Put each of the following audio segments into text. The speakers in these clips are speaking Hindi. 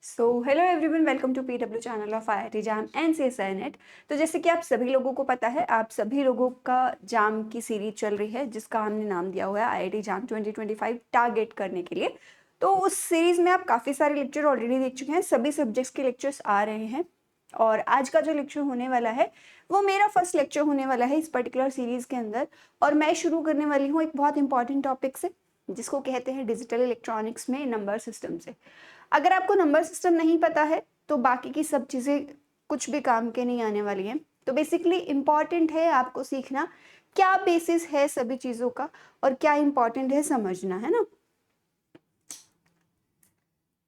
Hello everyone, welcome to PW channel of IIT JAM and CSI NET. तो जैसे कि आप सभी लोगों को पता है, आप सभी लोगों का जाम की सीरीज चल रही है जिसका हमने नाम दिया हुआ है आईआईटी जाम 2025 टारगेट करने के लिए। तो उस सीरीज में आप काफ़ी सारे लेक्चर ऑलरेडी देख चुके हैं, सभी सब्जेक्ट्स के लेक्चर्स आ रहे हैं। और आज का जो लेक्चर होने वाला है वो मेरा फर्स्ट लेक्चर होने वाला है इस पर्टिकुलर सीरीज के अंदर। और मैं शुरू करने वाली हूँ एक बहुत इंपॉर्टेंट टॉपिक से, जिसको कहते हैं डिजिटल इलेक्ट्रॉनिक्स में नंबर सिस्टम से। अगर आपको नंबर सिस्टम नहीं पता है तो बाकी की सब चीज़ें कुछ भी काम के नहीं आने वाली हैं। तो बेसिकली इम्पॉर्टेंट है आपको सीखना क्या बेसिस है सभी चीज़ों का और क्या इम्पॉर्टेंट है समझना, है ना।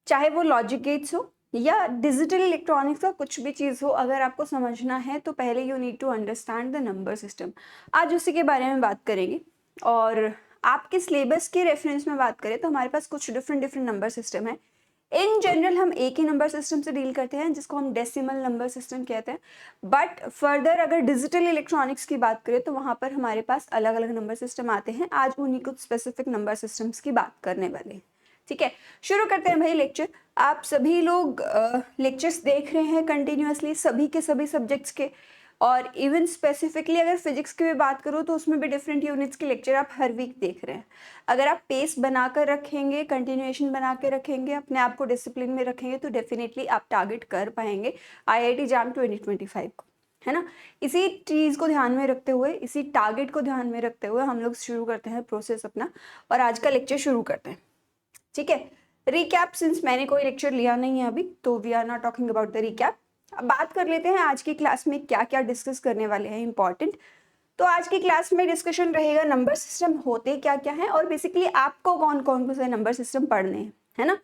चाहे वो लॉजिक गेट्स हो या डिजिटल इलेक्ट्रॉनिक्स का कुछ भी चीज़ हो, अगर आपको समझना है तो पहले you need to understand the number system. आज उसी के बारे में बात करेंगे। और आपके सिलेबस के रेफरेंस में बात करें तो हमारे पास कुछ डिफरेंट नंबर सिस्टम है। इन जनरल हम एक ही नंबर सिस्टम से डील करते हैं जिसको हम डेसिमल नंबर सिस्टम कहते हैं। बट फर्दर अगर डिजिटल इलेक्ट्रॉनिक्स की बात करें तो वहाँ पर हमारे पास अलग अलग नंबर सिस्टम आते हैं। आज उन्हीं कुछ स्पेसिफिक नंबर सिस्टम्स की बात करने वाले हैं। ठीक है, शुरू करते हैं भाई लेक्चर। आप सभी लोग लेक्चर्स देख रहे हैं कंटिन्यूअसली सभी के सभी सब्जेक्ट्स के। और इवन स्पेसिफिकली अगर फिजिक्स की भी बात करूँ तो उसमें भी डिफरेंट यूनिट्स के लेक्चर आप हर वीक देख रहे हैं। अगर आप पेस बनाकर रखेंगे, कंटिन्यूएशन बना के रखेंगे, अपने आप को डिसिप्लिन में रखेंगे तो डेफिनेटली आप टारगेट कर पाएंगे आईआईटी जाम 2025 को, है ना। इसी चीज़ को ध्यान में रखते हुए, इसी टारगेट को ध्यान में रखते हुए हम लोग शुरू करते हैं प्रोसेस अपना और आज का लेक्चर शुरू करते हैं। ठीक है, रिकैप, सिंस मैंने कोई लेक्चर लिया नहीं है अभी तो we are not talking about the recap. अब बात कर लेते हैं आज की क्लास में क्या क्या डिस्कस करने वाले हैं इंपॉर्टेंट। तो आज की क्लास में डिस्कशन रहेगा नंबर सिस्टम होते क्या क्या हैं और बेसिकली आपको कौन कौन से नंबर सिस्टम पढ़ने हैं, है ना।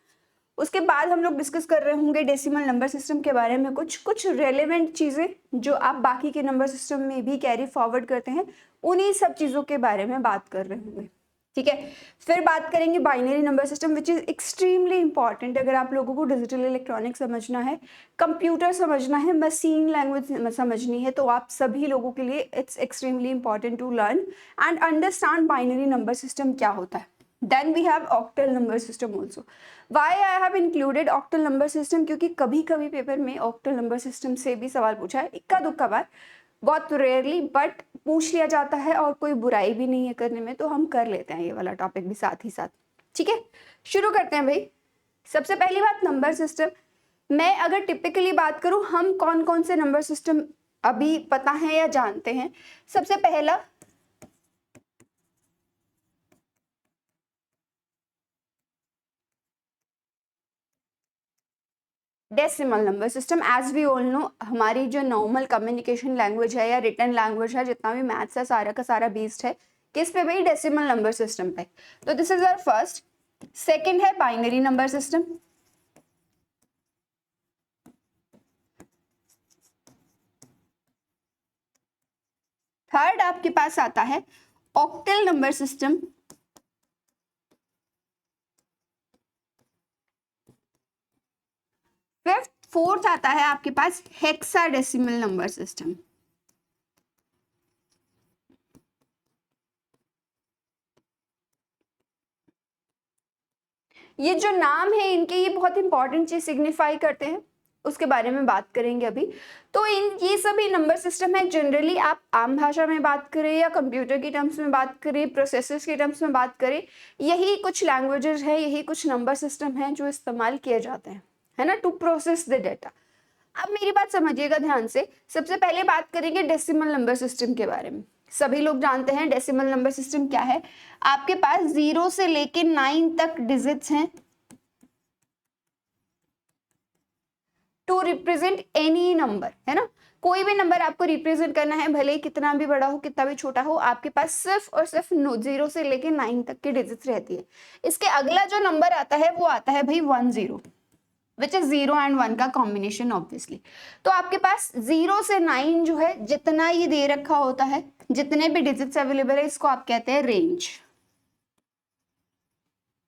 उसके बाद हम लोग डिस्कस कर रहे होंगे डेसिमल नंबर सिस्टम के बारे में, कुछ रेलेवेंट चीज़ें जो आप बाकी के नंबर सिस्टम में भी कैरी फॉरवर्ड करते हैं, उन्हीं सब चीज़ों के बारे में बात कर रहे होंगे। ठीक है, फिर बात करेंगे binary number system which is extremely important. अगर आप लोगों को डिजिटल इलेक्ट्रॉनिक्स समझना है, कंप्यूटर समझना है, मशीन लैंग्वेज समझनी है, तो आप सभी लोगों के लिए it's extremely important to learn and understand binary number system क्या होता है। Then we have octal number system also. Why I have included octal number system, क्योंकि कभी कभी पेपर में ऑक्टल नंबर सिस्टम से भी सवाल पूछा है, इक्का दुक्का बार, बहुत रेयरली बट पूछ लिया जाता है और कोई बुराई भी नहीं है करने में, तो हम कर लेते हैं ये वाला टॉपिक भी साथ ही साथ। ठीक है, शुरू करते हैं भाई। सबसे पहली बात नंबर सिस्टम। मैं अगर टिपिकली बात करूं, हम कौन कौन से नंबर सिस्टम अभी पता है या जानते हैं। सबसे पहला decimal number system. As we all know, हमारी जो नॉर्मल कम्युनिकेशन लैंग्वेज है या रिटन लैंग्वेज है, जितना भी मैथ्स है सारा का सारा बेस्ड है किस पे भाई, डेसिमल नंबर सिस्टम पे। तो this is our first. Second है बाइनरी नंबर सिस्टम। थर्ड आपके पास आता है octal number system. Fifth fourth आता है आपके पास हेक्साडेसिमल नंबर सिस्टम। ये जो नाम है इनके, ये बहुत इंपॉर्टेंट चीज सिग्निफाई करते हैं, उसके बारे में बात करेंगे अभी। तो इन ये सभी नंबर सिस्टम है। जनरली आप आम भाषा में बात करें या कंप्यूटर की टर्म्स में बात करें, प्रोसेसर्स के टर्म्स में बात करें, यही कुछ लैंग्वेजेस है, यही कुछ नंबर सिस्टम है जो इस्तेमाल किए जाते हैं, है ना, टू प्रोसेस द डेटा। अब मेरी बात समझिएगा ध्यान से। सबसे पहले बात करेंगे डेसिमल नंबर सिस्टम के बारे में। सभी लोग जानते हैं डेसिमल नंबर सिस्टम क्या है। आपके पास 0 से लेके 9 तक डिजिट्स हैं टू रिप्रेजेंट एनी नंबर, है ना। कोई भी नंबर आपको रिप्रेजेंट करना है, भले ही कितना भी बड़ा हो कितना भी छोटा हो, आपके पास सिर्फ और सिर्फ 0 से लेके 9 तक की डिजिट्स रहती है। इसके अगला जो नंबर आता है वो आता है भाई 10, विच इज 0 एंड 1 का कॉम्बिनेशन ऑब्वियसली। तो आपके पास 0 से 9 जो है, जितना ये दे रखा होता है, जितने भी डिजिट्स अवेलेबल है, इसको आप कहते हैं रेंज।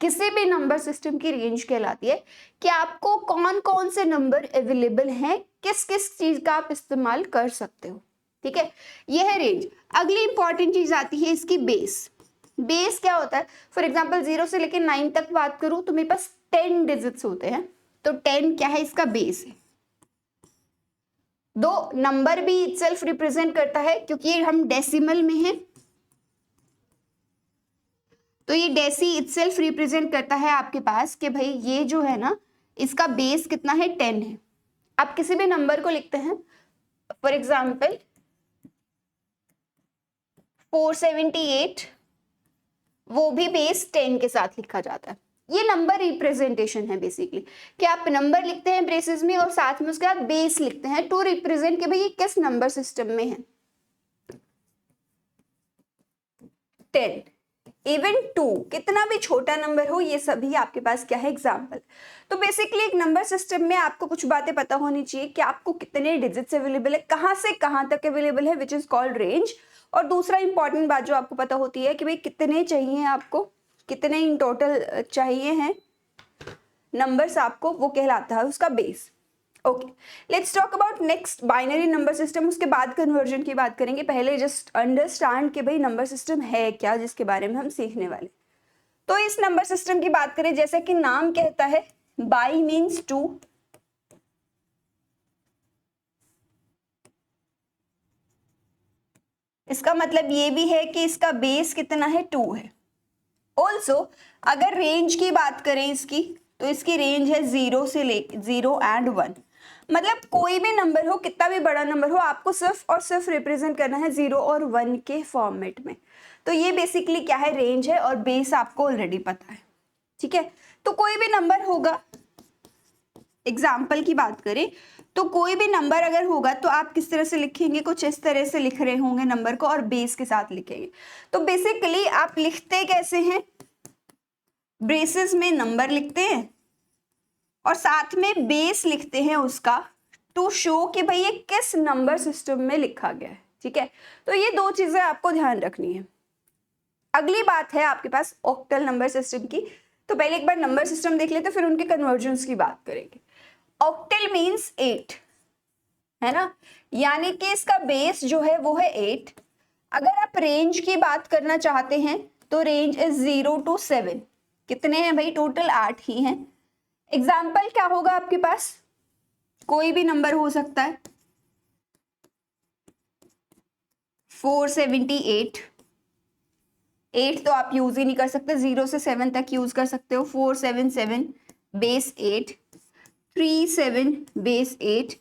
किसी भी नंबर सिस्टम की रेंज कहलाती है कि आपको कौन कौन से नंबर अवेलेबल हैं, किस किस चीज का आप इस्तेमाल कर सकते हो। ठीक है, यह है रेंज। अगली इंपॉर्टेंट चीज आती है इसकी बेस। बेस क्या होता है? फॉर एग्जाम्पल 0 से लेकर 9 तक बात करूं तो मेरे पास 10 डिजिट्स होते हैं। तो 10 क्या है, इसका बेस है। दो नंबर भी इटसेल्फ रिप्रेजेंट करता है क्योंकि हम डेसिमल में हैं, तो ये डेसी इटसेल्फ रिप्रेजेंट करता है आपके पास कि भाई ये जो है ना इसका बेस कितना है, 10 है। आप किसी भी नंबर को लिखते हैं, फॉर एग्जाम्पल 478, वो भी बेस 10 के साथ लिखा जाता है। ये नंबर रिप्रेजेंटेशन है बेसिकली, कि आप नंबर लिखते हैं ब्रेसेस में और साथ में उसके बाद बेस लिखते हैं टू रिप्रेजेंट कि भाई ये किस नंबर सिस्टम में है। 10, इवन 2, कितना भी छोटा नंबर हो, ये सभी आपके पास क्या है, एग्जाम्पल। तो बेसिकली एक नंबर सिस्टम में आपको कुछ बातें पता होनी चाहिए कि आपको कितने डिजिट्स अवेलेबल है, कहाँ से कहाँ तक अवेलेबल है, विच इज कॉल्ड रेंज। और दूसरा इंपॉर्टेंट बात जो आपको पता होती है कि भाई कितने चाहिए आपको, कितने इन टोटल चाहिए हैं नंबर्स आपको, वो कहलाता है उसका base. Okay, let's talk about next binary number system, उसके बाद कन्वर्जन की बात करेंगे। पहले जस्ट अंडरस्टैंड कि भाई नंबर सिस्टम है क्या, जिसके बारे में हम सीखने वाले। तो इस नंबर सिस्टम की बात करें, जैसे कि नाम कहता है बाई मीन्स टू, इसका मतलब ये भी है कि इसका बेस कितना है, 2 है। ऑल्सो अगर रेंज की बात करें इसकी, तो इसकी रेंज है 0 से ले 0 एंड 1, मतलब कोई भी नंबर हो, कितना भी बड़ा नंबर हो, आपको सिर्फ और सिर्फ रिप्रेजेंट करना है 0 और 1 के फॉर्मेट में। तो ये बेसिकली क्या है, रेंज है, और बेस आपको ऑलरेडी पता है, ठीक है। तो कोई भी नंबर होगा, एग्जाम्पल की बात करें तो कोई भी नंबर अगर होगा तो आप किस तरह से लिखेंगे, कुछ इस तरह से लिख रहे होंगे नंबर को और बेस के साथ लिखेंगे। तो बेसिकली आप लिखते कैसे हैं, ब्रेसेस में नंबर लिखते हैं और साथ में बेस लिखते हैं उसका, टू शो कि भाई ये किस नंबर सिस्टम में लिखा गया है, ठीक है। तो ये दो चीजें आपको ध्यान रखनी है। अगली बात है आपके पास ऑक्टल नंबर सिस्टम की। तो पहले एक बार नंबर सिस्टम देख लेते, फिर उनके कन्वर्जन्स की बात करेंगे। ऑक्टल मीन्स 8, है ना, यानी कि इसका बेस जो है वो है 8। अगर आप रेंज की बात करना चाहते हैं तो रेंज इज 0 to 7, कितने हैं भाई, टोटल 8 ही हैं। एग्जाम्पल क्या होगा आपके पास, कोई भी नंबर हो सकता है, 478, 8 तो आप यूज ही नहीं कर सकते, 0 से 7 तक यूज कर सकते हो। 477 बेस 8, 37 बेस 8,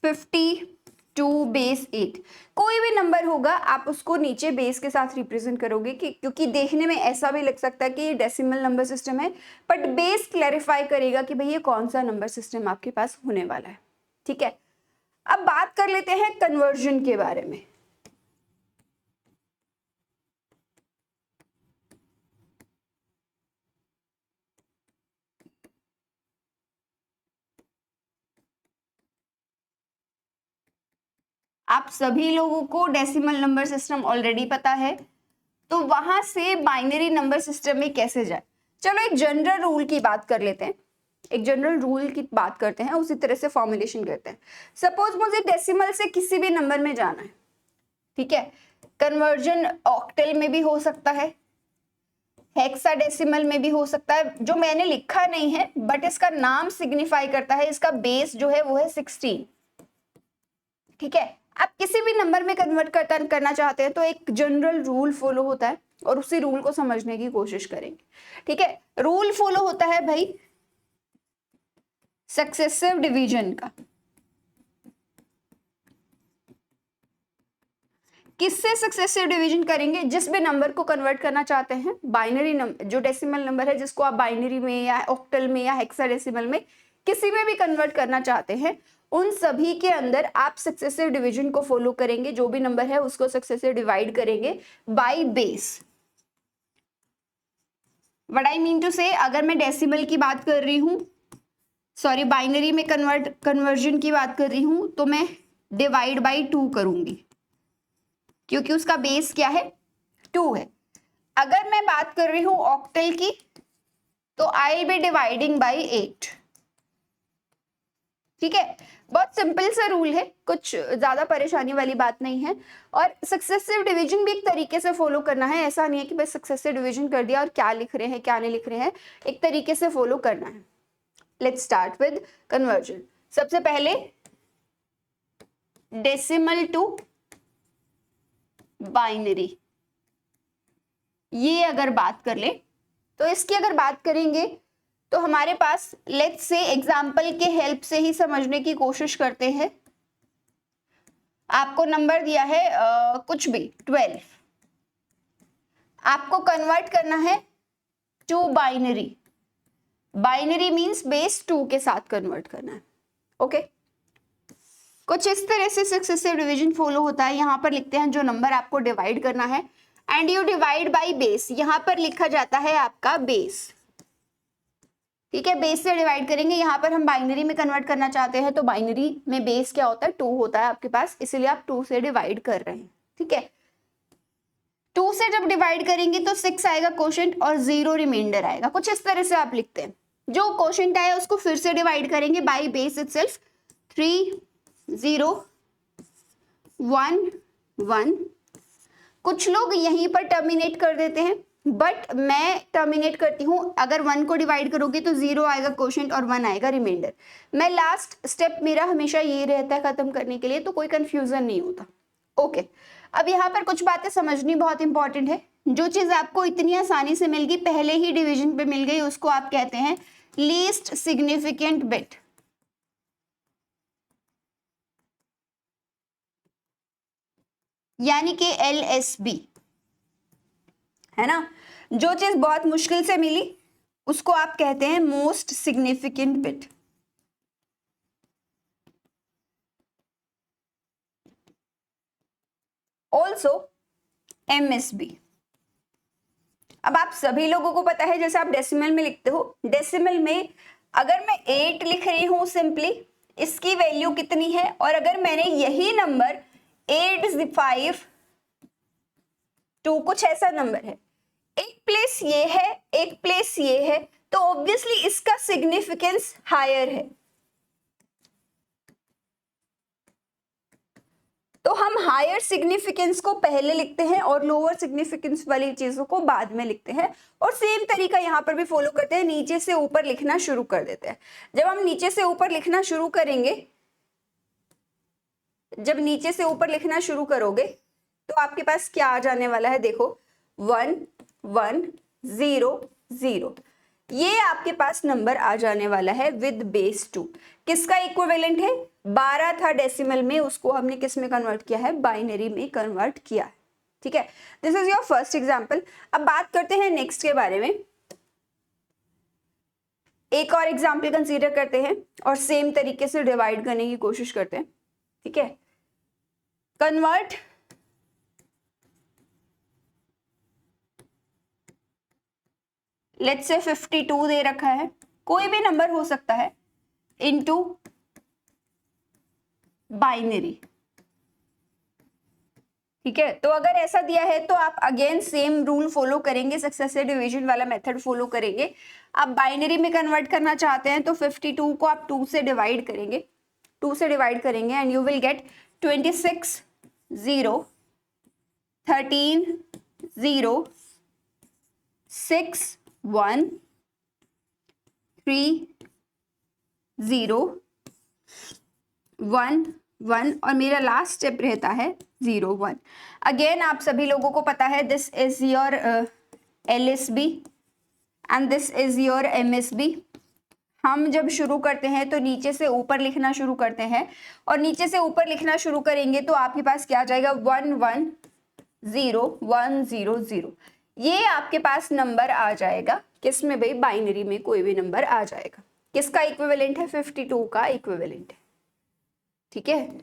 52 बेस 8। कोई भी नंबर होगा आप उसको नीचे बेस के साथ रिप्रेजेंट करोगे, कि क्योंकि देखने में ऐसा भी लग सकता है कि ये डेसिमल नंबर सिस्टम है, बट बेस क्लैरिफाई करेगा कि भाई ये कौन सा नंबर सिस्टम आपके पास होने वाला है, ठीक है। अब बात कर लेते हैं कन्वर्जन के बारे में। आप सभी लोगों को डेसिमल नंबर सिस्टम ऑलरेडी पता है, तो वहां से बाइनरी नंबर सिस्टम में कैसे जाए। चलो एक जनरल रूल की बात कर लेते हैं, एक जनरल रूल की बात करते हैं, उसी तरह से फॉर्मुलेशन करते हैं। सपोज मुझे डेसिमल से किसी भी नंबर में जाना है, ठीक है। कन्वर्जन ऑक्टल में भी हो सकता है, हेक्साडेसिमल में भी हो सकता है, जो मैंने लिखा नहीं है बट इसका नाम सिग्निफाई करता है, इसका बेस जो है वो है 16, ठीक है। आप किसी भी नंबर में कन्वर्ट करना चाहते हैं तो एक जनरल रूल फॉलो होता है और उसी रूल को समझने की कोशिश करेंगे, ठीक है। रूल फॉलो होता है भाई सक्सेसिव डिवीजन का। किससे सक्सेसिव डिवीजन करेंगे, जिस भी नंबर को कन्वर्ट करना चाहते हैं, बाइनरी नंबर जो डेसिमल नंबर है जिसको आप बाइनरी में या ऑक्टल में या हेक्साडेसिमल में किसी में भी कन्वर्ट करना चाहते हैं, उन सभी के अंदर आप सक्सेसिव डिवीजन को फॉलो करेंगे। जो भी नंबर है उसको सक्सेसिव डिवाइड करेंगे by base. What I mean to say, अगर मैं डेसिमल की बात कर रही हूं, सॉरी बाइनरी में कन्वर्जन की बात कर रही हूं, तो मैं डिवाइड बाय 2 करूंगी क्योंकि उसका बेस क्या है, 2 है। अगर मैं बात कर रही हूं ऑक्टल की तो I will be dividing by 8, ठीक है। बहुत सिंपल सा रूल है, कुछ ज्यादा परेशानी वाली बात नहीं है। और सक्सेसिव डिवीजन भी एक तरीके से फॉलो करना है, ऐसा नहीं है कि बस सक्सेसिव डिवीजन कर दिया और क्या लिख रहे हैं क्या नहीं लिख रहे हैं, एक तरीके से फॉलो करना है। Let's start with conversion. सबसे पहले डेसिमल टू बाइनरी, ये अगर बात कर ले तो इसकी अगर बात करेंगे तो हमारे पास लेट्स से एग्जाम्पल के हेल्प से ही समझने की कोशिश करते हैं। आपको नंबर दिया है कुछ भी 12, आपको कन्वर्ट करना है to binary. Binary means base 2 के साथ कन्वर्ट करना है। ओके, कुछ इस तरह से सक्सेसिव डिवीजन फॉलो होता है। यहां पर लिखते हैं जो नंबर आपको डिवाइड करना है and you divide by base. यहां पर लिखा जाता है आपका बेस, ठीक है, बेस से डिवाइड करेंगे। यहाँ पर हम बाइनरी में कन्वर्ट करना चाहते हैं तो बाइनरी में बेस क्या होता है, 2 होता है आपके पास, इसीलिए आप 2 से डिवाइड कर रहे हैं। ठीक है, 2 से जब डिवाइड करेंगे तो 6 आएगा क्वोशंट और 0 रिमाइंडर आएगा। कुछ इस तरह से आप लिखते हैं। जो क्वोशंट आया उसको फिर से डिवाइड करेंगे बाय बेस इटसेल्फ, 3 0 1 1। कुछ लोग यहीं पर टर्मिनेट कर देते हैं बट मैं टर्मिनेट करती हूं। अगर 1 को डिवाइड करोगे तो 0 आएगा क्वोशंट और 1 आएगा रिमाइंडर। मैं लास्ट स्टेप मेरा हमेशा ये रहता है खत्म करने के लिए, तो कोई कंफ्यूजन नहीं होता। ओके, अब यहाँ पर कुछ बातें समझनी बहुत इंपॉर्टेंट है। जो चीज आपको इतनी आसानी से मिल गई, पहले ही डिवीजन पे मिल गई, उसको आप कहते हैं लीस्ट सिग्निफिकेंट बिट। यानी कि LSB है ना। जो चीज बहुत मुश्किल से मिली उसको आप कहते हैं most significant bit. Also MSB। अब आप सभी लोगों को पता है, जैसे आप डेसिमल में लिखते हो, डेसिमल में अगर मैं 8 लिख रही हूं सिंपली, इसकी वैल्यू कितनी है, और अगर मैंने यही नंबर 8 5 2 कुछ ऐसा नंबर है, एक प्लेस ये है एक प्लेस ये है, तो ऑब्वियसली इसका सिग्निफिकेंस हायर है। तो हम हायर सिग्निफिकेंस को पहले लिखते हैं और लोअर सिग्निफिकेंस वाली चीजों को बाद में लिखते हैं। और सेम तरीका यहाँ पर भी फॉलो करते हैं, नीचे से ऊपर लिखना शुरू कर देते हैं। जब हम नीचे से ऊपर लिखना शुरू करेंगे, जब नीचे से ऊपर लिखना शुरू करोगे तो आपके पास क्या आ जाने वाला है, देखो 1 1 0 0, ये आपके पास नंबर आ जाने वाला है विद बेस 2। किसका इक्विवेलेंट है, 12 था डेसिमल में, उसको हमने किस में कन्वर्ट किया है, बाइनरी में कन्वर्ट किया है। ठीक है, this is your first example. अब बात करते हैं नेक्स्ट के बारे में। एक और एग्जांपल कंसीडर करते हैं और सेम तरीके से डिवाइड करने की कोशिश करते हैं। ठीक है, कन्वर्ट लेट्स से 52 दे रखा है, कोई भी नंबर हो सकता है, इनटू बाइनरी। ठीक है, तो अगर ऐसा दिया है तो आप अगेन सेम रूल फॉलो करेंगे, सक्सेसिव डिवीजन वाला मेथड फॉलो करेंगे। आप बाइनरी में कन्वर्ट करना चाहते हैं तो 52 को आप 2 से डिवाइड करेंगे, 2 से डिवाइड करेंगे एंड यू विल गेट 26 0 13 0 6 1 3 0 1 1 और मेरा लास्ट स्टेप रहता है 0 1। अगेन आप सभी लोगों को पता है this is your LSB and this is your MSB। हम जब शुरू करते हैं तो नीचे से ऊपर लिखना शुरू करते हैं और नीचे से ऊपर लिखना शुरू करेंगे तो आपके पास क्या आ जाएगा, 1 1 0 1 0 0। ये आपके पास नंबर आ जाएगा किस में भाई, बाइनरी में कोई भी नंबर आ जाएगा। किसका इक्विवेलेंट है, 52 का इक्विवेलेंट है। ठीक है,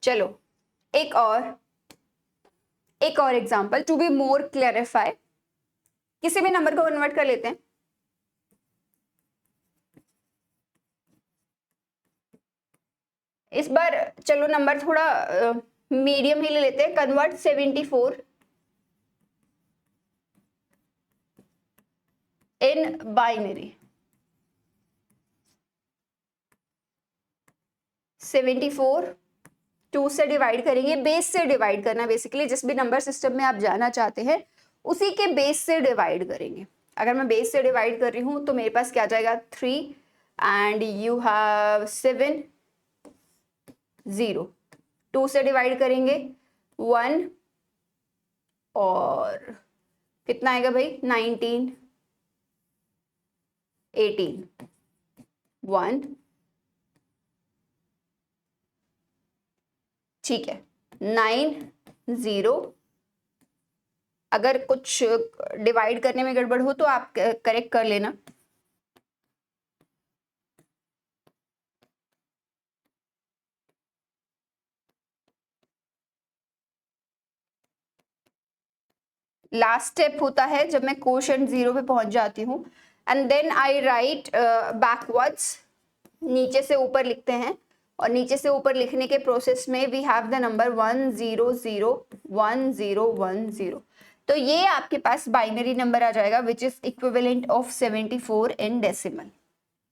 चलो एक और example to be more clarify. किसी भी नंबर को कन्वर्ट कर लेते हैं। इस बार चलो नंबर थोड़ा मीडियम ही ले लेते हैं, कन्वर्ट 74 इन बाइनरी। 74 2 से डिवाइड करेंगे, बेस से डिवाइड करना, बेसिकली जिस भी नंबर सिस्टम में आप जाना चाहते हैं उसी के बेस से डिवाइड करेंगे। अगर मैं बेस से डिवाइड कर रही हूँ तो मेरे पास क्या जाएगा 3 एंड यू हैव 7 0। 2 से डिवाइड करेंगे 1 और कितना आएगा भाई 19 18 1 ठीक है 9 0। अगर कुछ डिवाइड करने में गड़बड़ हो तो आप करेक्ट कर लेना। लास्ट स्टेप होता है जब मैं कोशेंट 0 पे पहुंच जाती हूँ and then I write backwards, नीचे से ऊपर लिखते हैं और नीचे से ऊपर लिखने के प्रोसेस में वी हैव द नंबर 1 0 0 1 0 1 0। तो ये आपके पास बाइनरी नंबर आ जाएगा विच is equivalent of 74 in decimal.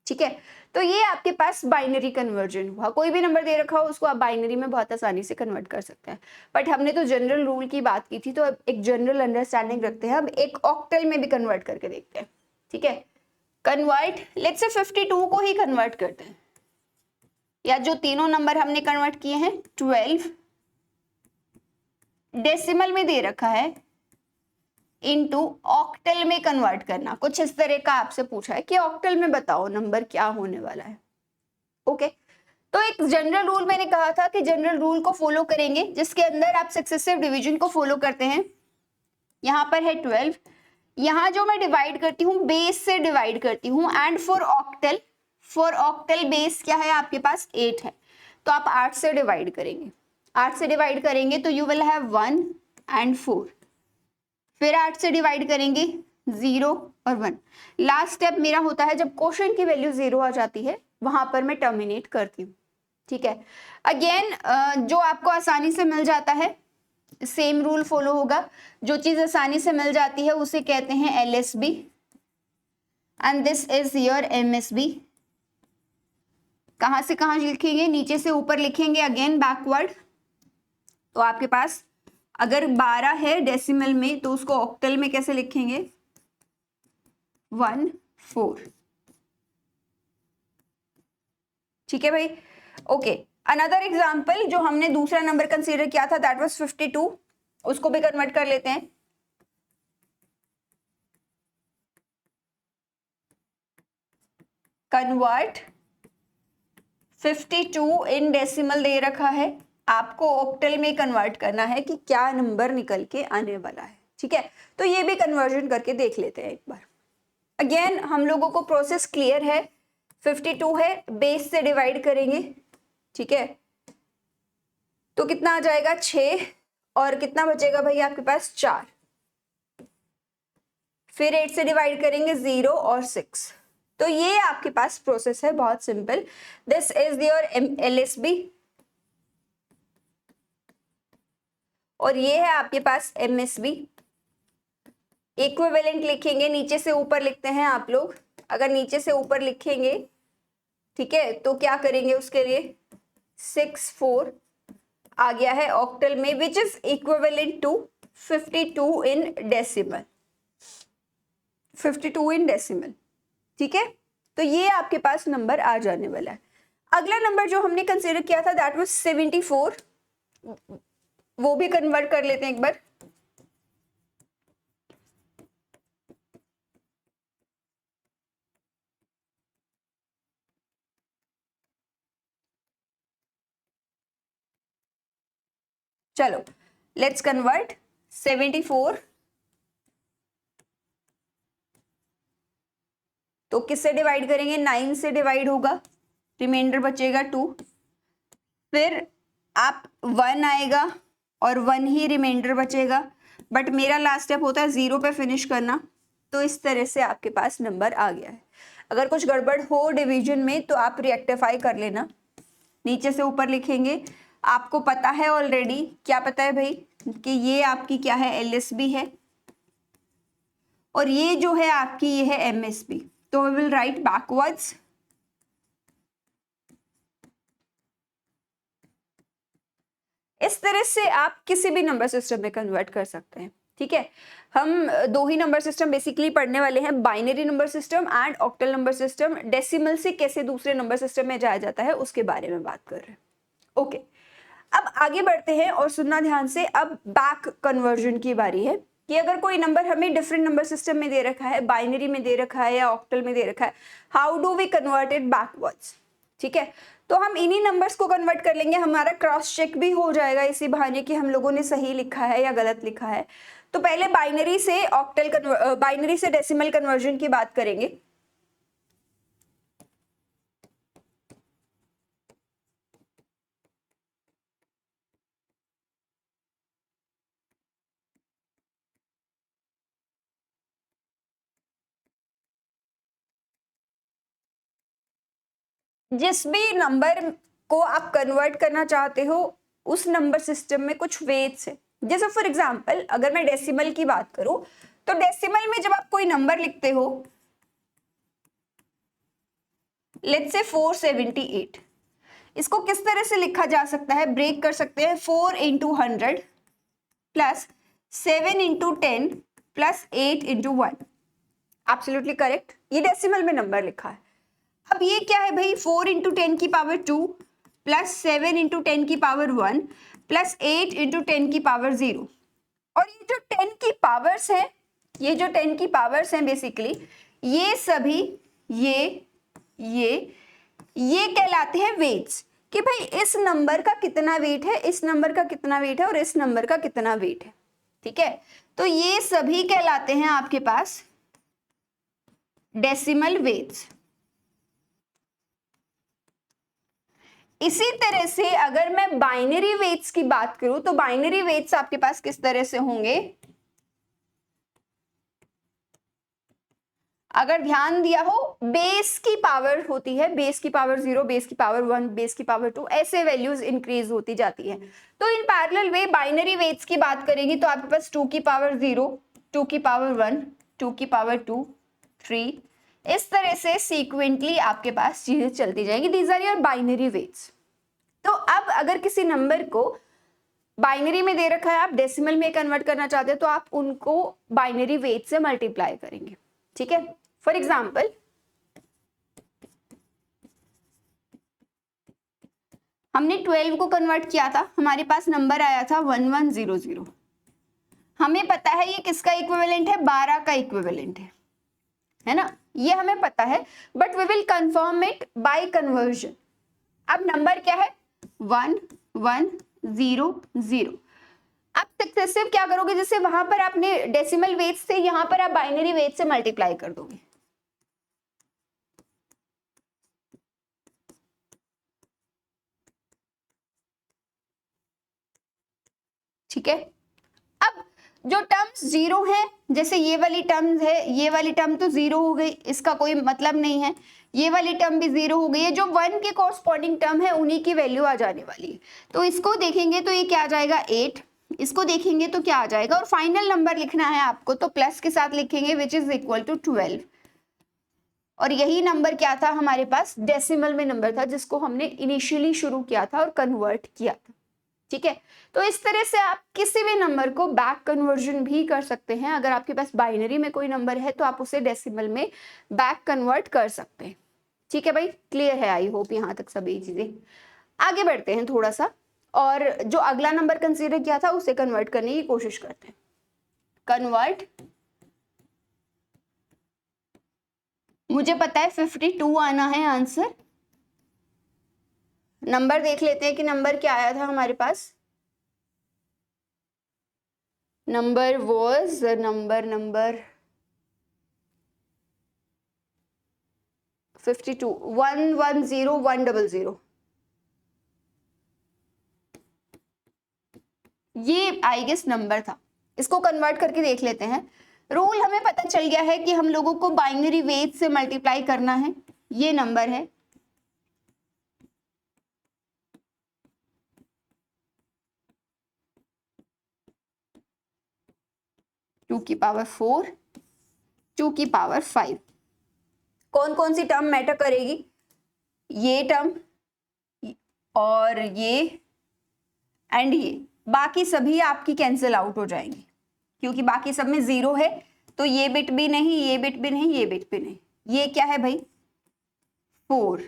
ठीक है, तो ये आपके पास बाइनरी कन्वर्जन हुआ। कोई भी नंबर दे रखा हो उसको आप बाइनरी में बहुत आसानी से कन्वर्ट कर सकते हैं। बट हमने तो जनरल रूल की बात की थी, तो अब एक जनरल अंडरस्टैंडिंग रखते हैं। अब एक ऑक्टल में भी कन्वर्ट करके देखते हैं। ठीक है, कन्वर्ट लेट्स से 52 को ही कन्वर्ट करते हैं, या जो तीनों नंबर हमने कन्वर्ट किए हैं 12 डेसिमल में दे रखा है इनटू ऑक्टल में कन्वर्ट करना। कुछ इस तरह का आपसे पूछा है कि ऑक्टल में बताओ नंबर क्या होने वाला है। ओके, तो एक जनरल रूल मैंने कहा था कि जनरल रूल को फॉलो करेंगे जिसके अंदर आप सक्सेसिव डिवीजन को फॉलो करते हैं। यहां पर है 12, यहां जो मैं डिवाइड करती हूँ बेस से डिवाइड करती हूँ एंड फॉर ऑक्टल बेस क्या है आपके पास 8 है, तो आप 8 से डिवाइड करेंगे। 8 से डिवाइड करेंगे तो यू विल हैव 1 एंड 4, फिर 8 से डिवाइड करेंगे 0 और 1। लास्ट स्टेप मेरा होता है जब क्वोशिएंट की वैल्यू 0 आ जाती है वहां पर मैं टर्मिनेट करती हूँ। ठीक है, अगेन जो आपको आसानी से मिल जाता है सेम रूल फॉलो होगा। जो चीज आसानी से मिल जाती है उसे कहते हैं LSB and this is your MSB। कहां से कहां लिखेंगे, नीचे से ऊपर लिखेंगे अगेन बैकवर्ड। तो आपके पास अगर 12 है डेसिमल में तो उसको ऑक्टल में कैसे लिखेंगे 1 4। ठीक है भाई, ओके। अनदर एग्जांपल जो हमने दूसरा नंबर कंसीडर किया था दैट वाज 52, उसको भी कन्वर्ट कर लेते हैं। कन्वर्ट 52 इन डेसिमल दे रखा है, आपको ऑक्टल में कन्वर्ट करना है कि क्या नंबर निकल के आने वाला है। ठीक है, तो ये भी कन्वर्जन करके देख लेते हैं एक बार। अगेन हम लोगों को प्रोसेस क्लियर है, 52 है, बेस से डिवाइड करेंगे। ठीक है, तो कितना आ जाएगा 6 और कितना बचेगा भाई आपके पास 4। फिर 8 से डिवाइड करेंगे 0 और 6। तो ये आपके पास प्रोसेस है, बहुत simple. This is your LSB और ये है आपके पास MSB। इक्विवेलेंट लिखेंगे, नीचे से ऊपर लिखते हैं आप लोग। अगर नीचे से ऊपर लिखेंगे ठीक है तो क्या करेंगे उसके लिए 6 4 आ गया है ऑक्टल में which is equivalent to 52 in decimal. 52 in decimal. ठीक है, तो ये आपके पास नंबर आ जाने वाला है। अगला नंबर जो हमने कंसीडर किया था दैट वाज 74, वो भी कन्वर्ट कर लेते हैं एक बार। चलो लेट्स कन्वर्ट 74। तो किससे डिवाइड करेंगे 9 से डिवाइड होगा, रिमाइंडर बचेगा 2। फिर आप 1 आएगा और 1 ही रिमाइंडर बचेगा, बट मेरा लास्ट स्टेप होता है 0 पे फिनिश करना। तो इस तरह से आपके पास नंबर आ गया है। अगर कुछ गड़बड़ हो डिवीजन में तो आप रेक्टिफाई कर लेना। नीचे से ऊपर लिखेंगे, आपको पता है ऑलरेडी, क्या पता है भाई कि ये आपकी क्या है LSB है और ये जो है आपकी ये है MSB। तो वी विल राइट बैकवर्ड्स। इस तरह से आप किसी भी नंबर सिस्टम में कन्वर्ट कर सकते हैं। ठीक है। हम दो ही नंबर सिस्टम बेसिकली पढ़ने वाले हैं, binary number system and octal number system. Decimal से कैसे दूसरे नंबर सिस्टम में जाया जाता है उसके बारे में बात कर रहे हैं। ओके, अब आगे बढ़ते हैं और सुनना ध्यान से। अब बैक कन्वर्जन की बारी है कि अगर कोई नंबर हमें डिफरेंट नंबर सिस्टम में दे रखा है, बाइनरी में दे रखा है या ऑक्टल में दे रखा है, how do we convert it backwards. ठीक है, तो हम इन्हीं नंबर्स को कन्वर्ट कर लेंगे, हमारा क्रॉस चेक भी हो जाएगा इसी बहाने कि हम लोगों ने सही लिखा है या गलत लिखा है। तो पहले बाइनरी से बाइनरी से डेसिमल कन्वर्जन की बात करेंगे। जिस भी नंबर को आप कन्वर्ट करना चाहते हो उस नंबर सिस्टम में कुछ वेट्स है। जैसे फॉर एग्जांपल अगर मैं डेसिमल की बात करूं तो डेसिमल में जब आप कोई नंबर लिखते हो, लेट्स से 478, इसको किस तरह से लिखा जा सकता है, ब्रेक कर सकते हैं 4 into 100 plus 7 into 10 plus 8 into 1। Absolutely correct, ये डेसिमल में नंबर लिखा है। अब ये क्या है भाई, 4 इंटू 10 की पावर 2 प्लस 7 इंटू 10 की पावर 1 प्लस 8 इंटू 10 की पावर 0। और ये जो 10 की पावर्स है, ये जो 10 की पावर्स हैं बेसिकली ये सभी ये कहलाते हैं वेट्स, कि भाई इस नंबर का कितना वेट है, इस नंबर का कितना वेट है और इस नंबर का कितना वेट है। ठीक है, तो ये सभी कहलाते हैं आपके पास डेसिमल वेट्स। इसी तरह से अगर मैं बाइनरी वेट्स की बात करूं तो बाइनरी वेट्स आपके पास किस तरह से होंगे, अगर ध्यान दिया हो बेस की पावर होती है, बेस की पावर 0, बेस की पावर 1, बेस की पावर 2, ऐसे वैल्यूज इंक्रीज होती जाती है। तो in parallel way binary weights की बात करेंगे तो आपके पास 2 की पावर 0, 2 की पावर 1, 2 की पावर 2, 3, इस तरह से सीक्वेंटली आपके पास चीजें चलती जाएंगी। These are your binary weights. तो अब अगर किसी नंबर को बाइनरी में दे रखा है, आप डेसिमल में कन्वर्ट करना चाहते हैं तो आप उनको बाइनरी वेट से मल्टीप्लाई करेंगे। ठीक है, फॉर एग्जाम्पल हमने 12 को कन्वर्ट किया था, हमारे पास नंबर आया था 1100। हमें पता है ये किसका इक्विवेलेंट है, 12 का इक्विवेलेंट है ना, ये हमें पता है, but we will confirm it by conversion. अब नंबर क्या है 1100। अब सक्सेसिव क्या करोगे, जैसे वहां पर आपने डेसिमल वेट्स थे, यहां पर आप बाइनरी वेट से मल्टीप्लाई कर दोगे। ठीक है, अब जो टर्म्स जीरो है, जैसे ये वाली टर्म है, ये वाली टर्म तो जीरो हो गई, इसका कोई मतलब नहीं है, ये वाली टर्म भी जीरो हो गई है, जो 1 के कॉरस्पॉन्डिंग टर्म है उन्हीं की वैल्यू आ जाने वाली है। तो इसको देखेंगे तो ये क्या आ जाएगा 8, इसको देखेंगे तो क्या आ जाएगा, और फाइनल नंबर लिखना है आपको तो प्लस के साथ लिखेंगे विच इज इक्वल टू 12। और यही नंबर क्या था हमारे पास, डेसिमल में नंबर था जिसको हमने इनिशियली शुरू किया था और कन्वर्ट किया था। ठीक है, तो इस तरह से आप किसी भी नंबर को बैक कन्वर्जन भी कर सकते हैं। अगर आपके पास बाइनरी में कोई नंबर है तो आप उसे डेसिमल में बैक कन्वर्ट कर सकते हैं। ठीक है भाई, क्लियर है, आई होप यहां तक सभी चीजें। आगे बढ़ते हैं थोड़ा सा, और जो अगला नंबर कंसीडर किया था उसे कन्वर्ट करने की कोशिश करते हैं। कन्वर्ट, मुझे पता है 52 आना है आंसर। नंबर देख लेते हैं कि नंबर क्या आया था हमारे पास। Number was number 52, 110100। ये आई गेस नंबर था, इसको कन्वर्ट करके देख लेते हैं। रूल हमें पता चल गया है कि हम लोगों को बाइनरी वेट से मल्टीप्लाई करना है। ये नंबर है, टू की पावर 4, 2 की पावर 5। कौन कौन सी टर्म मैटर करेगी, ये टर्म और ये एंड ये, बाकी सभी आपकी कैंसिल आउट हो जाएंगी। क्योंकि बाकी सब में 0 है, तो ये बिट भी नहीं, ये बिट भी नहीं, ये बिट भी नहीं। ये क्या है भाई 4,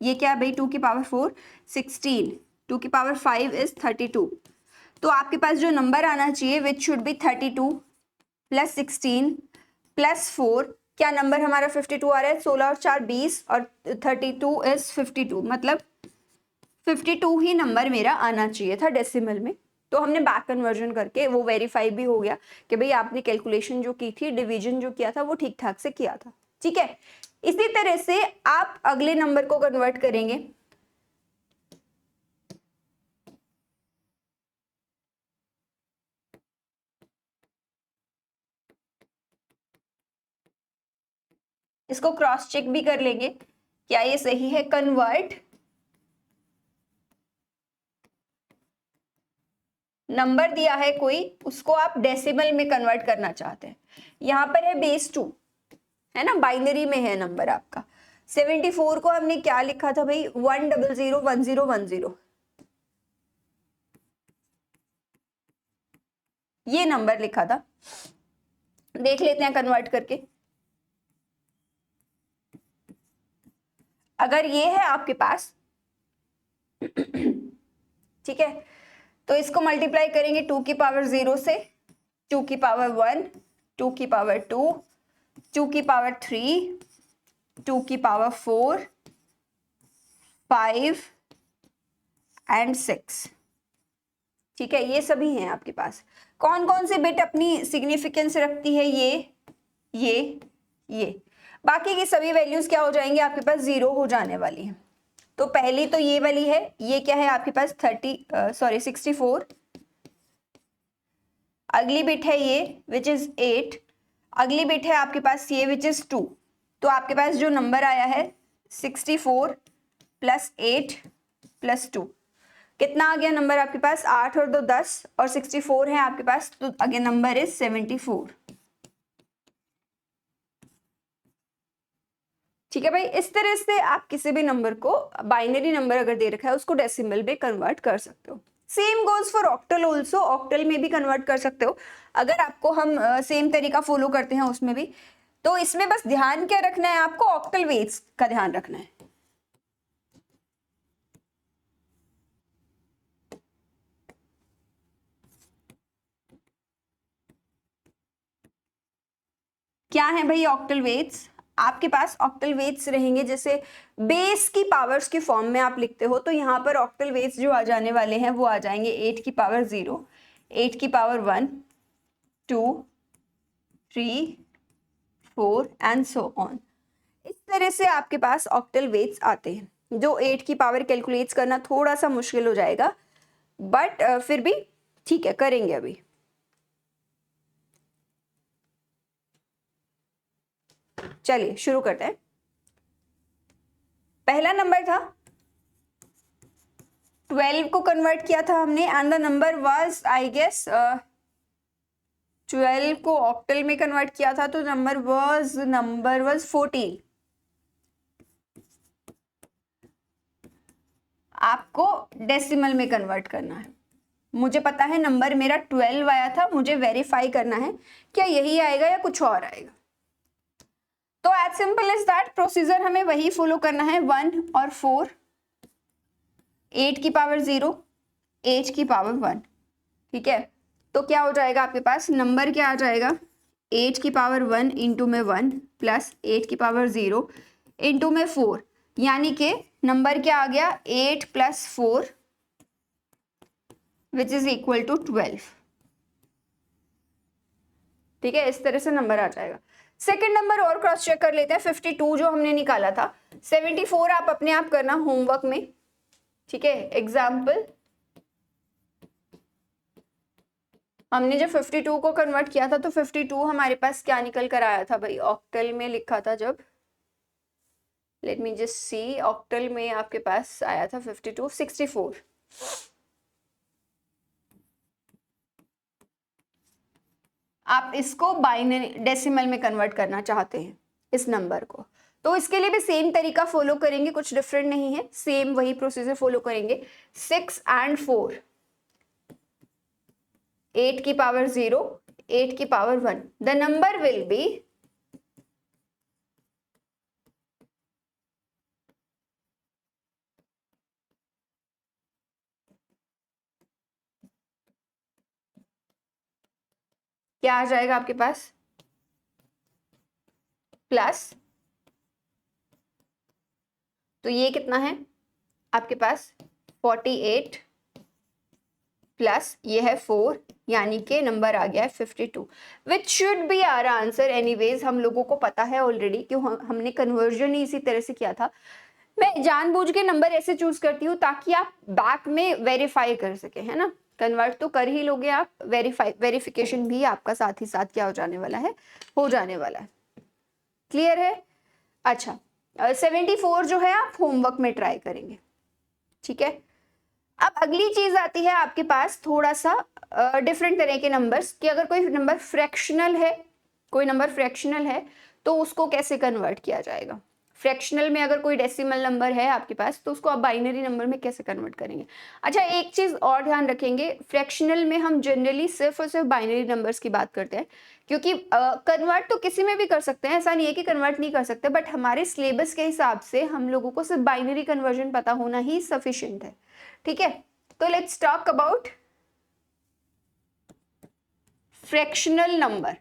ये क्या है भाई 2 की पावर 4 16, 2 की पावर 5 इज 32। तो आपके पास जो नंबर आना चाहिए विच शुड बी 32 प्लस 16 प्लस 4, क्या नंबर हमारा 52 आ रहा है, 16 और 4 20 और 32 इज 52, मतलब 52 ही नंबर मेरा आना चाहिए था डेसिमल में। तो हमने बैक कन्वर्जन करके वो वेरीफाई भी हो गया कि भाई आपने कैलकुलेशन जो की थी, डिवीजन जो किया था वो ठीक ठाक से किया था। ठीक है, इसी तरह से आप अगले नंबर को कन्वर्ट करेंगे। इसको क्रॉस चेक भी कर लेंगे क्या ये सही है। कन्वर्ट नंबर दिया है कोई, उसको आप डेसिमल में कन्वर्ट करना चाहते हैं। यहां पर है बेस 2, है ना, बाइनरी में है नंबर आपका। 74 को हमने क्या लिखा था भाई 1001010, ये नंबर लिखा था। देख लेते हैं कन्वर्ट करके। अगर ये है आपके पास ठीक है, तो इसको मल्टीप्लाई करेंगे 2 की पावर 0 से, 2 की पावर 1, 2 की पावर 2, 2 की पावर 3, 2 की पावर 4, 5 एंड 6। ठीक है, ये सभी हैं आपके पास। कौन कौन से बिट अपनी सिग्निफिकेंस रखती है, ये बाकी की सभी वैल्यूज क्या हो जाएंगे आपके पास 0 हो जाने वाली है। तो पहली तो ये वाली है, ये क्या है आपके पास 64। अगली बिट है ये विच इज 8। अगली बिट है आपके पास ये विच इज 2। तो आपके पास जो नंबर आया है 64 प्लस 8 प्लस 2, कितना आ गया नंबर आपके पास 8 और 2 10 और 64 है आपके पास, तो अगेन नंबर इज 74। ठीक है भाई, इस तरह से आप किसी भी नंबर को, बाइनरी नंबर अगर दे रखा है उसको डेसिमल में कन्वर्ट कर सकते हो। Same goes for octal also, octal में भी कन्वर्ट कर सकते हो अगर आपको हम सेम तरीका फॉलो करते हैं उसमें भी। तो इसमें बस ध्यान क्या रखना है आपको, ऑक्टल वेट्स का ध्यान रखना है। क्या है भाई ऑक्टल वेट्स, आपके पास ऑक्टल वेट्स रहेंगे जैसे बेस की पावर्स की फॉर्म में आप लिखते हो, तो यहाँ पर ऑक्टल वेट्स जो आ जाने वाले हैं वो आ जाएंगे 8 की पावर 0, 8 की पावर 1, 2, 3, 4 एंड सो ऑन। इस तरह से आपके पास ऑक्टल वेट्स आते हैं, जो 8 की पावर कैलकुलेट करना थोड़ा सा मुश्किल हो जाएगा, बट फिर भी ठीक है, करेंगे अभी। चलिए शुरू करते हैं। पहला नंबर था 12 को कन्वर्ट किया था हमने and the number was I guess 12 को ऑक्टल में कन्वर्ट किया था, तो नंबर वाज 14। आपको डेसिमल में कन्वर्ट करना है। मुझे पता है नंबर मेरा 12 आया था, मुझे वेरीफाई करना है क्या यही आएगा या कुछ और आएगा। तो as simple as that procedure हमें वही फॉलो करना है, 1 और 4, 8 की पावर 0, 8 की पावर 1। ठीक है, तो क्या हो जाएगा आपके पास नंबर क्या आ जाएगा 8 की पावर 1 इंटू में 1 प्लस 8 की पावर 0 इंटू में 4, यानी कि नंबर क्या आ गया 8 plus 4 which is equal to 12। ठीक है, इस तरह से नंबर आ जाएगा। सेकंड नंबर और क्रॉस चेक कर लेते हैं, 52 जो हमने निकाला था, 74 आप अपने आप करना होमवर्क में। ठीक है, एग्जाम्पल हमने जब 52 को कन्वर्ट किया था तो 52 हमारे पास क्या निकल कर आया था भाई, ऑक्टल में लिखा था जब, let me just see, octal में आपके पास आया था 52 64। आप इसको बाइनरी डेसिमल में कन्वर्ट करना चाहते हैं इस नंबर को, तो इसके लिए भी सेम तरीका फॉलो करेंगे, कुछ डिफरेंट नहीं है, सेम वही प्रोसीजर फॉलो करेंगे। 6 एंड 4, 8 की पावर 0, 8 की power 1, the number will be क्या आ जाएगा आपके पास, प्लस, तो ये कितना है आपके पास 48 प्लस ये है 4, यानी कि नंबर आ गया है 52, which should be our answer. Anyways हम लोगों को पता है ऑलरेडी कि हमने कन्वर्जन ही इसी तरह से किया था। मैं जानबूझ के नंबर ऐसे चूज करती हूँ ताकि आप बैक में वेरीफाई कर सके, है ना। कन्वर्ट तो कर ही लोगे आप, वेरिफिकेशन भी आपका साथ ही साथ क्या हो जाने वाला है, हो जाने वाला है। क्लियर है? अच्छा 74 जो है आप होमवर्क में ट्राई करेंगे, ठीक है। अब अगली चीज आती है आपके पास थोड़ा सा डिफरेंट तरह के नंबर्स, कि अगर कोई नंबर फ्रैक्शनल है, कोई नंबर फ्रैक्शनल है तो उसको कैसे कन्वर्ट किया जाएगा। फ्रैक्शनल में अगर कोई डेसिमल नंबर है आपके पास तो उसको आप बाइनरी नंबर में कैसे कन्वर्ट करेंगे। अच्छा एक चीज और ध्यान रखेंगे, फ्रैक्शनल में हम जनरली सिर्फ और सिर्फ बाइनरी नंबर्स की बात करते हैं, क्योंकि कन्वर्ट तो किसी में भी कर सकते हैं, ऐसा नहीं है कि कन्वर्ट नहीं कर सकते, बट हमारे सिलेबस के हिसाब से हम लोगों को सिर्फ बाइनरी कन्वर्जन पता होना ही सफिशिएंट है, ठीक है। तो let's talk about fractional number.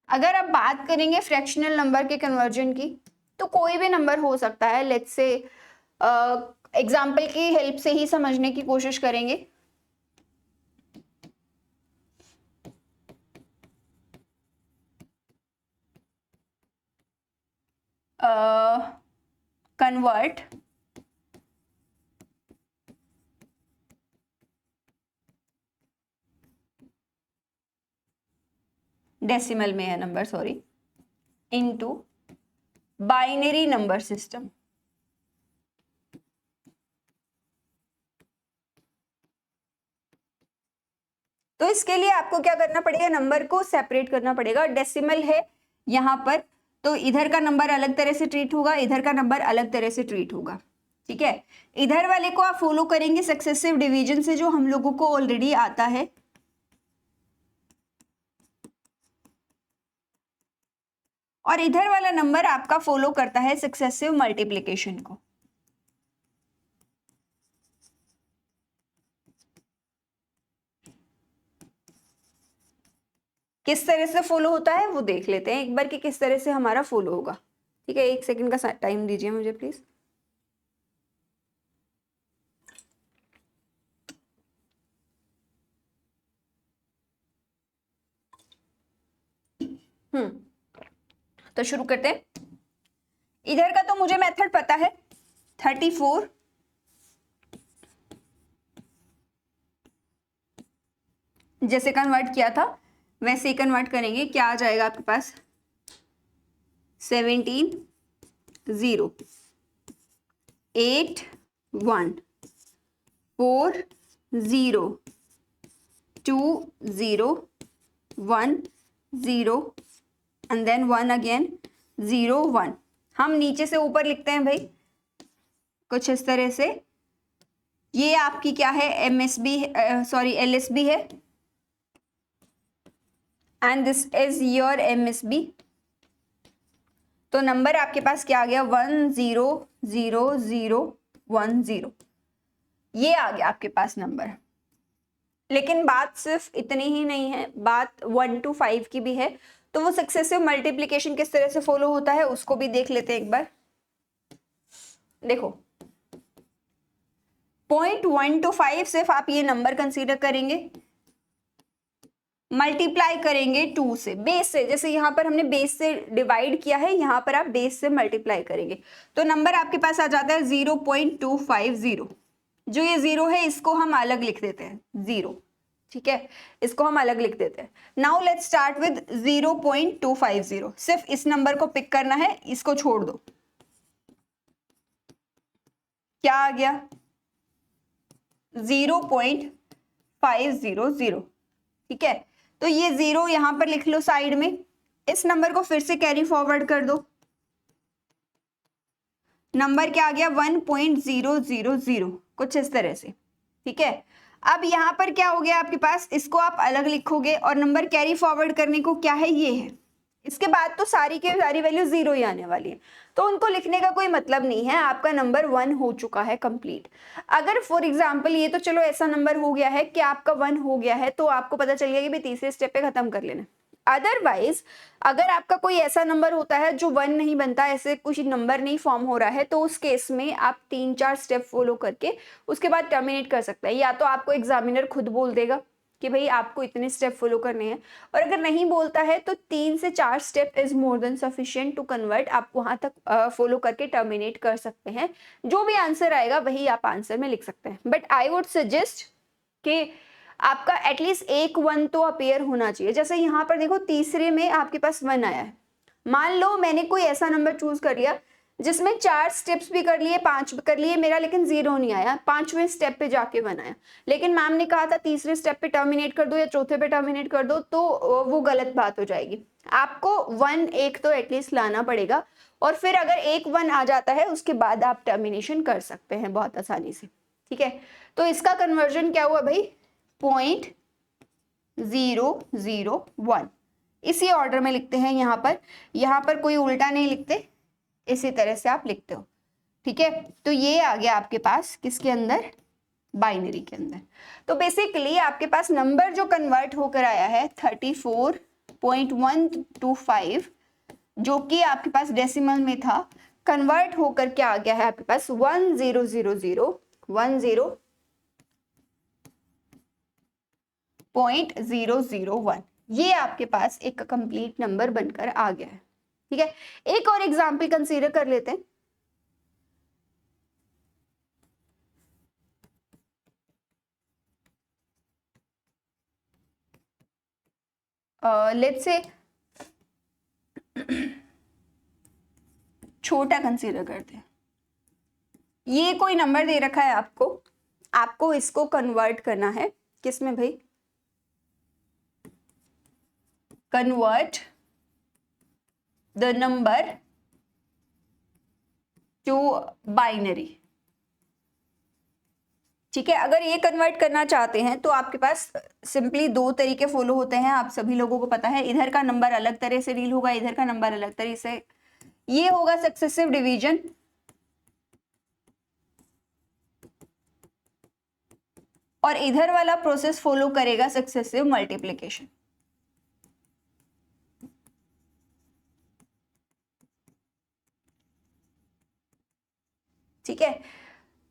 अगर आप बात करेंगे फ्रैक्शनल नंबर के कन्वर्जन की, तो कोई भी नंबर हो सकता है। लेट्स से एग्जाम्पल की हेल्प से ही समझने की कोशिश करेंगे। कन्वर्ट डेसिमल में है number, sorry, into binary number system. तो इसके लिए आपको क्या करना पड़ेगा, नंबर को सेपरेट करना पड़ेगा। डेसिमल है यहाँ पर, तो इधर का नंबर अलग तरह से ट्रीट होगा, इधर का नंबर अलग तरह से ट्रीट होगा, ठीक है। इधर वाले को आप फॉलो करेंगे सक्सेसिव डिवीजन से, जो हम लोगों को ऑलरेडी आता है, और इधर वाला नंबर आपका फॉलो करता है सक्सेसिव मल्टीप्लिकेशन को। किस तरह से फॉलो होता है वो देख लेते हैं एक बार कि किस तरह से हमारा फॉलो होगा, ठीक है। 1 सेकंड का टाइम दीजिए मुझे प्लीज। तो शुरू करते हैं। इधर का तो मुझे मेथड पता है, 34 जैसे कन्वर्ट किया था वैसे ही कन्वर्ट करेंगे। क्या आ जाएगा आपके पास, 17 0 8 1 4 0 2 0 1 0 एंड देन 1 अगेन 0 1। हम नीचे से ऊपर लिखते हैं भाई कुछ इस तरह से। ये आपकी क्या है, एमएसबी, सॉरी एलएसबी है, and this is your MSB. तो नंबर आपके पास क्या आ गया, 1 0 0 0 1 0, ये आ गया आपके पास नंबर। लेकिन बात सिर्फ इतनी ही नहीं है, बात 1 to 5 की भी है। तो वो सक्सेसिव मल्टीप्लिकेशन किस तरह से फॉलो होता है उसको भी देख लेते हैं एक बार। देखो 0.1 to 5 सिर्फ आप ये नंबर कंसीडर करेंगे, मल्टीप्लाई करेंगे 2 से, बेस से, जैसे यहाँ पर हमने बेस से डिवाइड किया है, यहाँ पर आप बेस से मल्टीप्लाई करेंगे तो नंबर आपके पास आ जाता है 0.250। जो ये 0 है इसको हम अलग लिख देते हैं 0, ठीक है, इसको हम अलग लिख देते हैं। Now let's start with 0.250। सिर्फ इस नंबर को पिक करना है, इसको छोड़ दो। क्या आ गया, 0.500, ठीक है। तो ये 0 यहां पर लिख लो साइड में। इस नंबर को फिर से कैरी फॉरवर्ड कर दो, नंबर क्या आ गया 1.000, कुछ इस तरह से, ठीक है। अब यहाँ पर क्या हो गया आपके पास, इसको आप अलग लिखोगे और नंबर कैरी फॉरवर्ड करने को क्या है, ये है। इसके बाद तो सारी की सारी वैल्यू 0 ही आने वाली है, तो उनको लिखने का कोई मतलब नहीं है, आपका नंबर 1 हो चुका है कंप्लीट। अगर फॉर एग्जांपल ये तो चलो ऐसा नंबर हो गया है कि आपका 1 हो गया है, तो आपको पता चल गया कि भाई तीसरे स्टेप पे खत्म कर लेना। अदरवाइज अगर आपका कोई ऐसा नंबर होता है जो 1 नहीं बनता, ऐसे कुछ नंबर नहीं फॉर्म हो रहा है, तो उस केस में आप 3-4 स्टेप फॉलो करके उसके बाद टर्मिनेट कर सकते हैं। या तो आपको एग्जामिनर खुद बोल देगा कि भाई आपको इतने स्टेप फॉलो करने हैं, और अगर नहीं बोलता है तो 3 से 4 step is more than sufficient to convert, आप वहां तक फॉलो करके टर्मिनेट कर सकते हैं। जो भी आंसर आएगा वही आप आंसर में लिख सकते हैं, बट आई वुड सजेस्ट कि आपका एटलीस्ट एक 1 तो अपीयर होना चाहिए। जैसे यहाँ पर देखो तीसरे में आपके पास 1 आया है, मान लो मैंने कोई ऐसा नंबर चूज कर लिया जिसमें 4 स्टेप्स भी कर लिए, 5 भी कर लिए, मेरा लेकिन 0 नहीं आया, 5वें स्टेप पे जाके 1 आया, लेकिन मैम ने कहा था तीसरे स्टेप पे टर्मिनेट कर दो या चौथे पे टर्मिनेट कर दो, तो वो गलत बात हो जाएगी। आपको 1 एक तो एटलीस्ट लाना पड़ेगा, और फिर अगर एक 1 आ जाता है उसके बाद आप टर्मिनेशन कर सकते हैं बहुत आसानी से, ठीक है। तो इसका कन्वर्जन क्या हुआ भाई, 0.001, इसी ऑर्डर में लिखते हैं। यहाँ पर कोई उल्टा नहीं लिखते, इसी तरह से आप लिखते हो, ठीक है। तो ये आ गया आपके पास किसके अंदर, बाइनरी के अंदर। तो बेसिकली आपके पास नंबर जो कन्वर्ट होकर आया है 34.125, जो कि आपके पास डेसिमल में था, कन्वर्ट होकर क्या आ गया है आपके पास 1000.001, ये आपके पास एक कंप्लीट नंबर बनकर आ गया है, ठीक है। एक और एग्जाम्पल कंसीडर कर लेते हैं। लेट्स से छोटा कंसीडर करते हैं। ये कोई नंबर दे रखा है आपको इसको कन्वर्ट करना है किसमें भाई, convert the number two binary, ठीक है। अगर ये कन्वर्ट करना चाहते हैं तो आपके पास सिंपली 2 तरीके फॉलो होते हैं, आप सभी लोगों को पता है। इधर का नंबर अलग तरह से डील होगा, इधर का नंबर अलग तरह से, ये होगा सक्सेसिव डिवीजन, और इधर वाला प्रोसेस फॉलो करेगा सक्सेसिव मल्टीप्लिकेशन, ठीक है।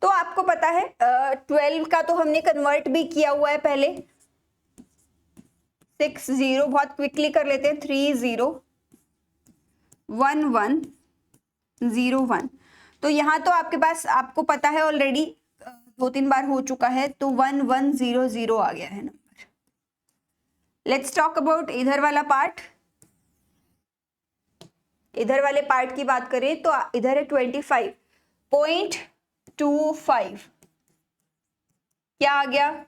तो आपको पता है 12 का तो हमने कन्वर्ट भी किया हुआ है पहले, 60, बहुत क्विकली कर लेते हैं, 301101, तो यहाँ तो आपके पास आपको पता है ऑलरेडी 2-3 बार हो चुका है, तो 1100 आ गया है नंबर। लेट्स टॉक अबाउट इधर वाला पार्ट। इधर वाले पार्ट की बात करें तो इधर है 25.25, क्या आ गया,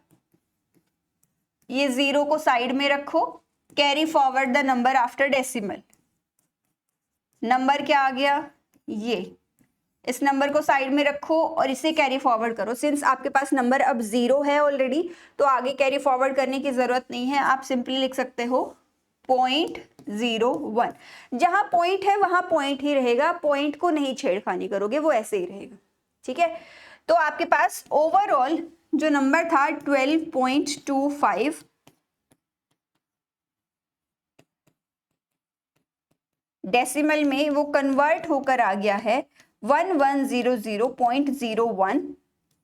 ये 0 को साइड में रखो, carry forward the number after decimal, number क्या आ गया, ये इस नंबर को साइड में रखो और इसे कैरी फॉरवर्ड करो। सिंस आपके पास नंबर अब 0 है ऑलरेडी, तो आगे कैरी फॉरवर्ड करने की जरूरत नहीं है, आप सिंपली लिख सकते हो 0.01, जहां पॉइंट है वहां पॉइंट ही रहेगा, पॉइंट को नहीं छेड़खानी करोगे, वो ऐसे ही रहेगा, ठीक है। तो आपके पास ओवरऑल जो नंबर था 12.25, डेसिमल में वो कन्वर्ट होकर आ गया है 1100.01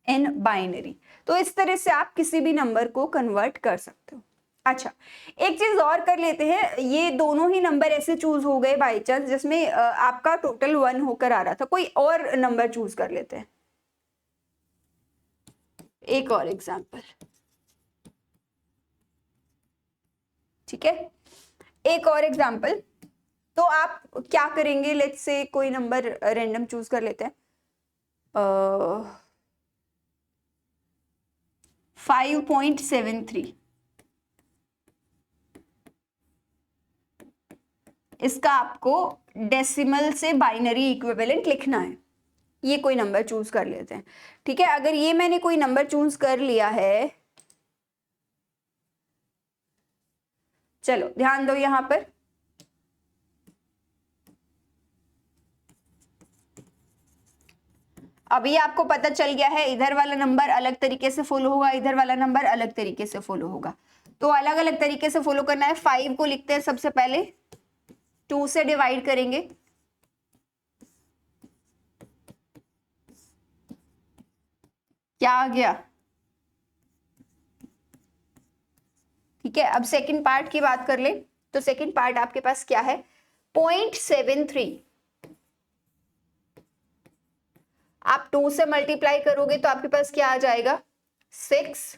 इन बाइनरी। तो इस तरह से आप किसी भी नंबर को कन्वर्ट कर सकते हो। अच्छा, एक चीज और कर लेते हैं, ये दोनों ही नंबर ऐसे चूज हो गए बाई चांस जिसमें आपका टोटल 1 होकर आ रहा था, कोई और नंबर चूज कर लेते हैं। एक और एग्जांपल, ठीक है, एक और एग्जांपल। तो आप क्या करेंगे, लेट्स से कोई नंबर रैंडम चूज कर लेते हैं, 5.73, इसका आपको डेसिमल से बाइनरी इक्विवेलेंट लिखना है, ये कोई नंबर चूज कर लेते हैं। ठीक है, अगर ये मैंने कोई नंबर चूज कर लिया है, चलो ध्यान दो यहां पर, अभी आपको पता चल गया है इधर वाला नंबर अलग तरीके से फॉलो होगा, इधर वाला नंबर अलग तरीके से फॉलो होगा। तो अलग अलग तरीके से फॉलो करना है। 5 को लिखते हैं सबसे पहले, 2 से डिवाइड करेंगे, क्या आ गया? ठीक है, अब सेकंड पार्ट की बात कर ले, तो सेकंड पार्ट आपके पास क्या है? 0.73। आप 2 से मल्टीप्लाई करोगे तो आपके पास क्या आ जाएगा? 6,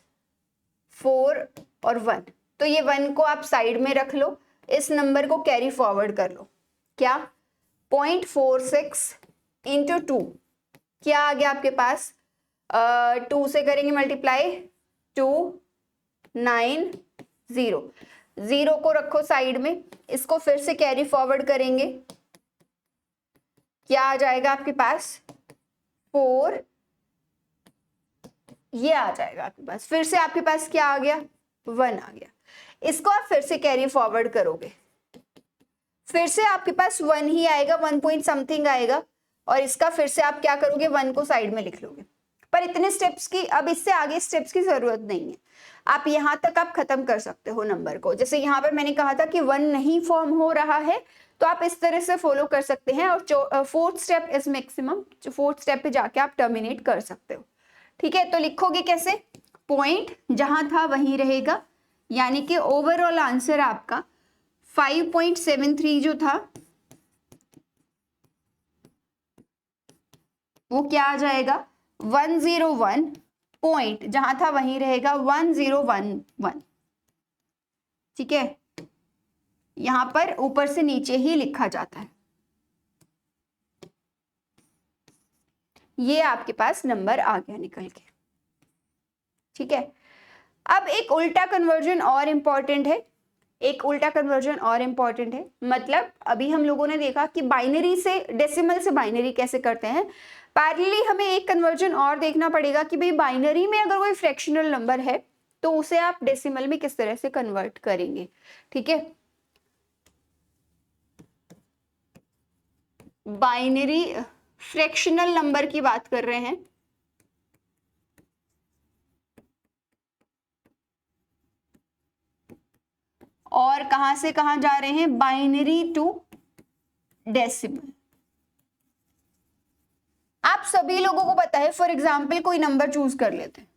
4 और 1। तो ये 1 को आप साइड में रख लो, इस नंबर को कैरी फॉरवर्ड कर लो। क्या? 0.46 इंटू 2, क्या आ गया आपके पास? 2 से करेंगे मल्टीप्लाई, 2, 9, 0। 0 को रखो साइड में, इसको फिर से कैरी फॉरवर्ड करेंगे, क्या आ जाएगा आपके पास? 4, ये आ जाएगा आपके पास। फिर से आपके पास क्या आ गया? 1 आ गया। इसको आप फिर से कैरी फॉरवर्ड करोगे, फिर से आपके पास 1 ही आएगा, 1 पॉइंट समथिंग आएगा, और इसका फिर से आप क्या करोगे? 1 को साइड में लिख लोगे। पर इतने स्टेप्स की, अब इससे आगे स्टेप्स की जरूरत नहीं है, आप यहां तक आप खत्म कर सकते हो नंबर को। जैसे यहाँ पर मैंने कहा था कि 1 नहीं फॉर्म हो रहा है, तो आप इस तरह से फॉलो कर सकते हैं, और 4th step is maximum, 4th step पे जाके आप टर्मिनेट कर सकते हो। ठीक है, तो लिखोगे कैसे? पॉइंट जहां था वहीं रहेगा, यानी कि ओवरऑल आंसर आपका 5.73 जो था वो क्या आ जाएगा? 101, पॉइंट जहां था वहीं रहेगा 1011। ठीक है, यहां पर ऊपर से नीचे ही लिखा जाता है। ये आपके पास नंबर आ गया निकल के। ठीक है, अब एक उल्टा कन्वर्जन और इंपॉर्टेंट है, एक उल्टा कन्वर्जन और इंपॉर्टेंट है। मतलब अभी हम लोगों ने देखा कि बाइनरी से डेसिमल से बाइनरी कैसे करते हैं, पैरेलली हमें एक कन्वर्जन और देखना पड़ेगा कि भाई बाइनरी में अगर कोई फ्रैक्शनल नंबर है तो उसे आप डेसिमल में किस तरह से कन्वर्ट करेंगे। ठीक है, बाइनरी फ्रैक्शनल नंबर की बात कर रहे हैं। और कहां से कहां जा रहे हैं? Binary to decimal. आप सभी लोगों को पता है, फॉर एग्जाम्पल कोई नंबर चूज कर लेते हैं,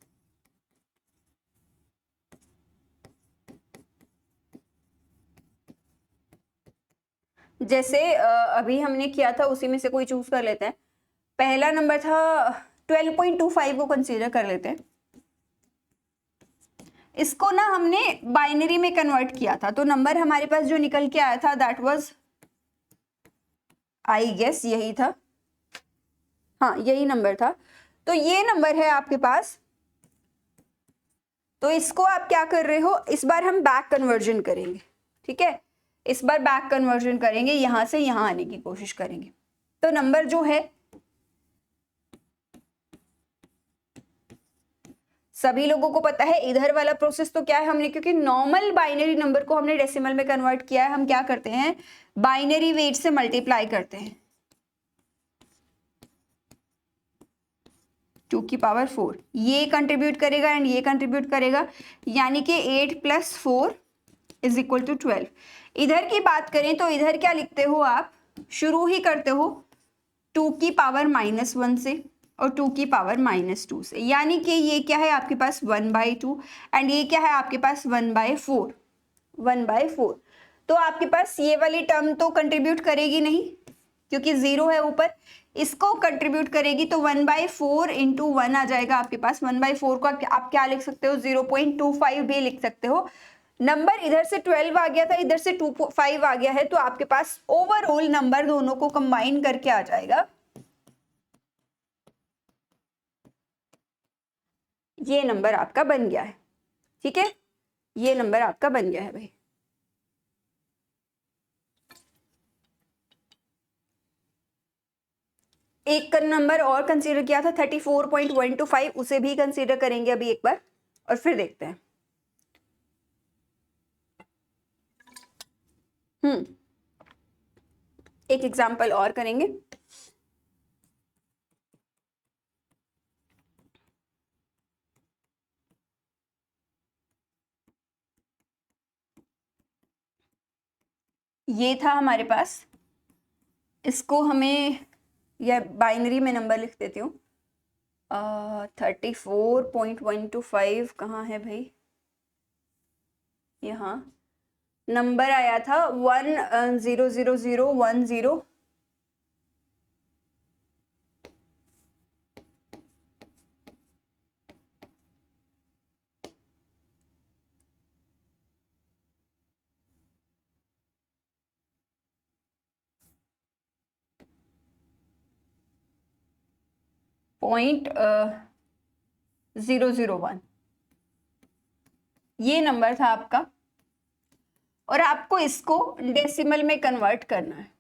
जैसे अभी हमने किया था उसी में से कोई चूज कर लेते हैं। पहला नंबर था 12.25 को कंसीडर कर लेते हैं। इसको ना हमने बाइनरी में कन्वर्ट किया था, तो नंबर हमारे पास जो निकल के आया था दैट वाज, आई गेस यही था, हाँ यही नंबर था। तो ये नंबर है आपके पास, तो इसको आप क्या कर रहे हो? इस बार हम बैक कन्वर्जन करेंगे। ठीक है, इस बार बैक कन्वर्जन करेंगे, यहां से यहां आने की कोशिश करेंगे। तो नंबर जो है, सभी लोगों को पता है इधर वाला प्रोसेस तो क्या है, हमने क्योंकि नॉर्मल बाइनरी नंबर को हमने डेसिमल में कन्वर्ट किया है, हम क्या करते हैं? बाइनरी वेट से मल्टीप्लाई करते हैं, 2 की पावर 4, ये कंट्रीब्यूट करेगा एंड ये कंट्रीब्यूट करेगा, यानी कि 8 + 4 इज इक्वल टू 12। इधर की बात करें तो इधर क्या लिखते हो आप? शुरू ही करते हो 2 की पावर -1 से और 2 की पावर -2 से, यानी कि ये क्या है आपके पास? 1/2, एंड ये क्या है आपके पास? 1/4, 1/4। तो आपके पास ये वाली टर्म तो कंट्रीब्यूट करेगी नहीं क्योंकि 0 है ऊपर, इसको कंट्रीब्यूट करेगी, तो 1/4 इंटू 1 आ जाएगा आपके पास। 1/4 को आप क्या लिख सकते हो? 0.25 भी लिख सकते हो। नंबर इधर से 12 आ गया था, इधर से 5 आ गया है, तो आपके पास ओवरऑल नंबर दोनों को कंबाइन करके आ जाएगा, ये नंबर आपका बन गया है। ठीक है, ये नंबर आपका बन गया है भाई। एक नंबर और कंसीडर किया था 34.125, उसे भी कंसीडर करेंगे अभी एक बार और फिर देखते हैं। एक एग्जाम्पल और करेंगे। ये था हमारे पास, इसको हमें, या बाइनरी में नंबर लिख देती हूँ। 34.125 कहाँ है भाई, यहाँ नंबर आया था 1000010। .001 ये नंबर था आपका, और आपको इसको डेसिमल में कन्वर्ट करना है।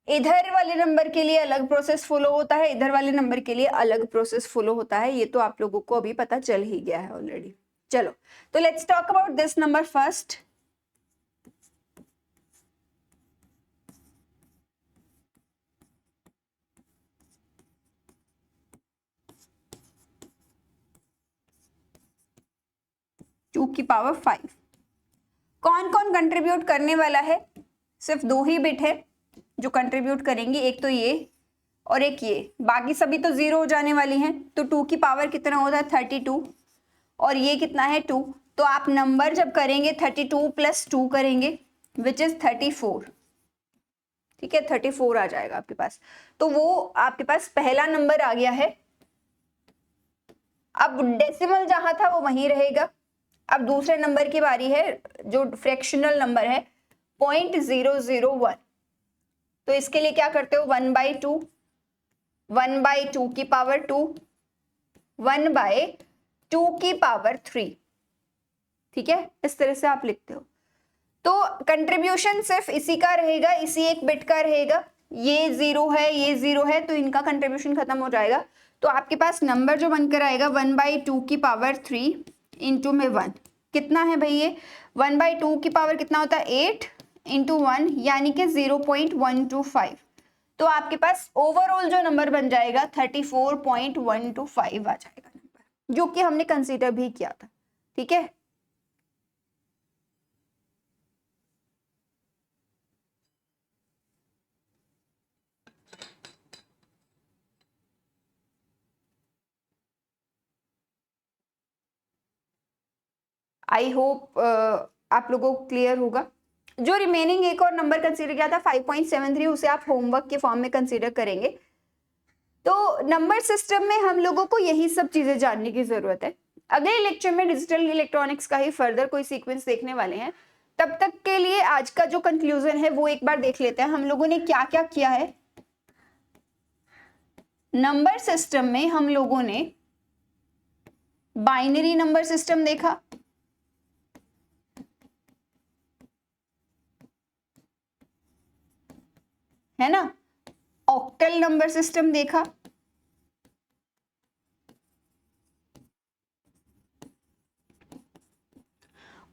इधर वाले नंबर के लिए अलग प्रोसेस फॉलो होता है, इधर वाले नंबर के लिए अलग प्रोसेस फॉलो होता है, ये तो आप लोगों को अभी पता चल ही गया है ऑलरेडी। चलो, तो let's talk about this number first. Two की पावर 5। कौन कौन कंट्रीब्यूट करने वाला है? सिर्फ 2 ही बिट है जो कंट्रीब्यूट करेंगी, एक तो ये और एक ये, बाकी सभी तो 0 हो जाने वाली हैं। तो 2 की पावर कितना होता है 32, और ये कितना है 2। तो आप नंबर जब करेंगे 32 + 2 करेंगे विच इज 34। ठीक है, 34 आ जाएगा आपके पास। तो वो आपके पास पहला नंबर आ गया है। अब डेसिमल जहां था वो वहीं रहेगा। अब दूसरे नंबर की बारी है, जो फ्रैक्शनल नंबर है 0.001। तो इसके लिए क्या करते हो, 1/2, 1/2 की पावर 2, 1/2 की पावर 3। ठीक है, इस तरह से आप लिखते हो। तो कंट्रीब्यूशन सिर्फ इसी का रहेगा, इसी एक बिट का रहेगा। ये 0 है, ये 0 है, तो इनका कंट्रीब्यूशन खत्म हो जाएगा। तो आपके पास नंबर जो बनकर आएगा 1/2 की पावर 3 इंटू में 1। कितना है भाई ये, 1/2 की पावर कितना होता है 8 इंटू 1, यानी कि 0.125। तो आपके पास ओवरऑल जो नंबर बन जाएगा 34.125 आ जाएगा नंबर, जो कि हमने कंसीडर भी किया था। ठीक है, आई होप आप लोगों को क्लियर होगा। जो रिमेनिंग एक और नंबर कंसीडर किया था 5.73, उसे आप होमवर्क के फॉर्म में कंसीडर करेंगे। तो नंबर सिस्टम में हम लोगों को यही सब चीजें जानने की जरूरत है। अगले लेक्चर में डिजिटल इलेक्ट्रॉनिक्स का ही फर्दर कोई सीक्वेंस देखने वाले हैं। तब तक के लिए आज का जो कंक्लूजन है वो एक बार देख लेते हैं, हम लोगों ने क्या क्या किया है। नंबर सिस्टम में हम लोगों ने बाइनरी नंबर सिस्टम देखा, है ना, ऑक्टल नंबर सिस्टम देखा,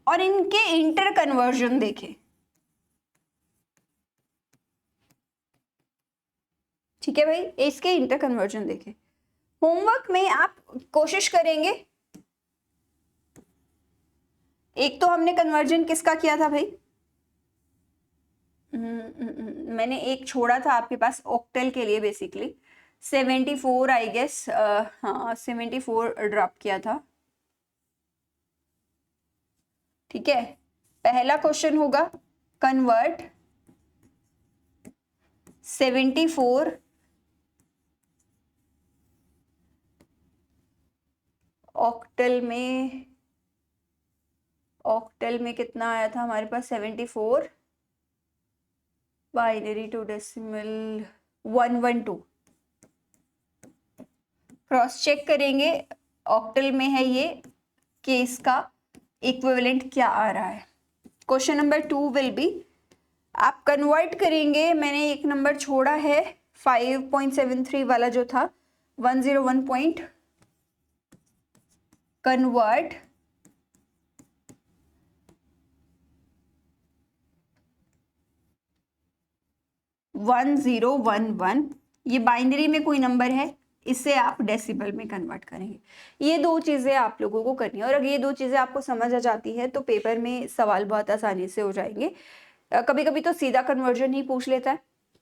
और इनके इंटर कन्वर्जन देखे। ठीक है भाई, इसके इंटर कन्वर्जन देखे। होमवर्क में आप कोशिश करेंगे, एक तो हमने कन्वर्जन किसका किया था भाई, मैंने एक छोड़ा था आपके पास ऑक्टल के लिए, बेसिकली 74 आई गेस, हाँ 74 ड्रॉप किया था। ठीक है, पहला क्वेश्चन होगा कन्वर्ट 74 ऑक्टल में कितना आया था हमारे पास 74 binary to decimal 112। Cross check करेंगे ऑक्टल में है ये कि इसका इक्विवेलेंट क्या आ रहा है। क्वेश्चन नंबर 2 विल बी आप कन्वर्ट करेंगे, मैंने एक नंबर छोड़ा है 5.73 वाला जो था, 101 पॉइंट कन्वर्ट 1011, ये बाइनरी में कोई नंबर है, इसे आप डेसिबल में कन्वर्ट करेंगे। ये दो चीज़ें आप लोगों को करनी है, और अगर ये दो चीज़ें आपको समझ आ जाती है तो पेपर में सवाल बहुत आसानी से हो जाएंगे। कभी कभी तो सीधा कन्वर्जन ही पूछ लेता है,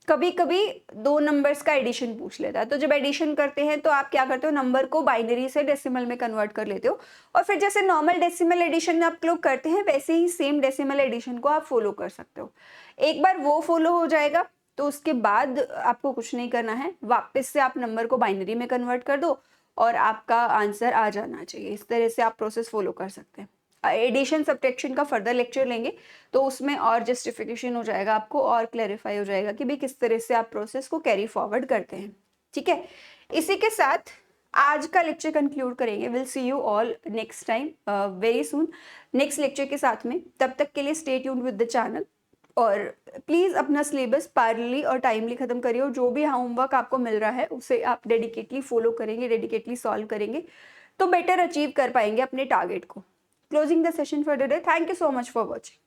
कभी कभी दो नंबर्स का एडिशन पूछ लेता है। तो जब एडिशन करते हैं तो आप क्या करते हो, नंबर को बाइनरी से डेसिमल में कन्वर्ट कर लेते हो, और फिर जैसे नॉर्मल डेसिमल एडिशन आप लोग करते हैं वैसे ही सेम डेसिमल एडिशन को आप फॉलो कर सकते हो। एक बार वो फॉलो हो जाएगा तो उसके बाद आपको कुछ नहीं करना है, वापस से आप नंबर को बाइनरी में कन्वर्ट कर दो और आपका आंसर आ जाना चाहिए। इस तरह से आप प्रोसेस फॉलो कर सकते हैं। एडिशन सब्ट्रैक्शन का फर्दर लेक्चर लेंगे तो उसमें और जस्टिफिकेशन हो जाएगा, आपको और क्लैरिफाई हो जाएगा कि भाई किस तरह से आप प्रोसेस को कैरी फॉरवर्ड करते हैं। ठीक है, इसी के साथ आज का लेक्चर कंक्लूड करेंगे। Will see you all next time very soon next lecture के साथ में। तब तक के लिए stay tuned with the channel, और प्लीज़ अपना सिलेबस पार्ली और टाइमली ख़त्म करिए, और जो भी होमवर्क आपको मिल रहा है उसे आप डेडिकेटली फॉलो करेंगे, डेडिकेटली सॉल्व करेंगे तो बेटर अचीव कर पाएंगे अपने टारगेट को। Closing the session for today. Thank you so much for watching.